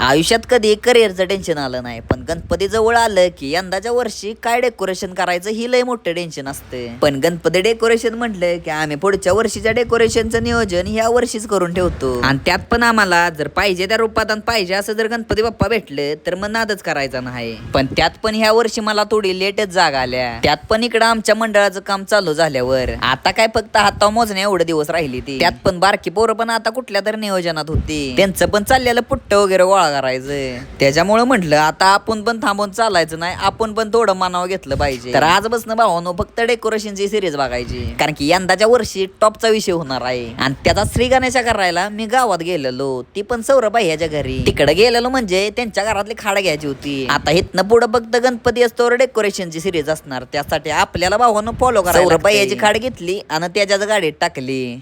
आयुष्यात कधी करिअरचं टेन्शन आलं नाही, पण गणपती जवळ आलं की यंदाच्या वर्षी काय डेकोरेशन करायचं ही लय मोठं टेन्शन असते. पण गणपती डेकोरेशन म्हटलं की आम्ही पुढच्या वर्षीच्या डेकोरेशनचं नियोजन ह्या वर्षीच करून ठेवतो. आणि त्यात पण आम्हाला जर पाहिजे त्या रूपात पाहिजे असं जर गणपती बाप्पा भेटले तर मग नादच करायचा नाही. पण त्यात पण ह्या वर्षी मला थोडी लेटच जाग आल्या. त्यात पण इकडं आमच्या मंडळाचं काम चालू झाल्यावर आता काय फक्त हाता मोजण्या एवढे दिवस राहिली ती. त्यात पण बारकी पोरं पण आता कुठल्या तरी नियोजनात होती, त्यांचं पण चाललेलं पुट्ट वगैरे गोळा करायचंय. त्याच्यामुळे म्हटलं आता आपण पण थांबून चालायचं नाही, आपण पण थोडं मानावं घेतलं पाहिजे. तर आजपासून भावानो फक्त डेकोरेशनची सिरीज बघायची, कारण की यंदाच्या वर्षी टॉपचा विषय होणार आहे. आणि त्याचा श्री गणेशा करायला मी गावात गेलेलो, ती पण सौरभ भैयाच्या घरी. तिकडे गेलेलो म्हणजे त्यांच्या घरातली खाड घ्यायची होती. आता इथनं पुढे फक्त गणपती असतो डेकोरेशनची सिरीज असणार, त्यासाठी आपल्याला भावानो फॉलो करायला. सौरभ भैयाची खाड घेतली आणि त्याच्याच गाडीत टाकली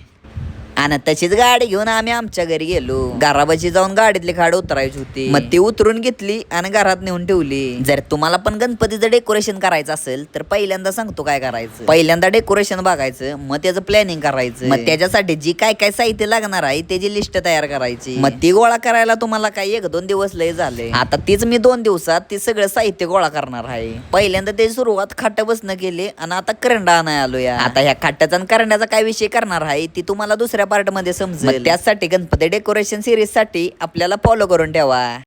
आणि तशीच गाडी घेऊन आम्ही आमच्या घरी गेलो. घरापाशी जाऊन गाडीतली खाड उतरायची होती, मग ती उतरून घेतली आणि घरात नेऊन ठेवली. जर तुम्हाला पण गणपतीचं डेकोरेशन करायचं असेल तर पहिल्यांदा सांगतो काय करायचं. पहिल्यांदा डेकोरेशन बघायचं, मग त्याचं प्लॅनिंग करायचं. मग त्याच्यासाठी जी काय काय साहित्य लागणार आहे त्याची लिस्ट तयार करायची. मग ती गोळा करायला तुम्हाला काय 1-2 दिवस लय झाले. आता तीच मी 2 दिवसात ती सगळं साहित्य गोळा करणार आहे. पहिल्यांदा त्याची सुरुवात खाट बसणं केली आणि आता करंडा आणाय आलो या. आता ह्या खाटाचा आणि करंड्याचा काय विषय करणार आहे ती तुम्हाला दुसऱ्या पार्ट मध्ये समजेल. त्यासाठी गणपती डेकोरेशन सिरीज साठी आपल्याला फॉलो करून ठेवा.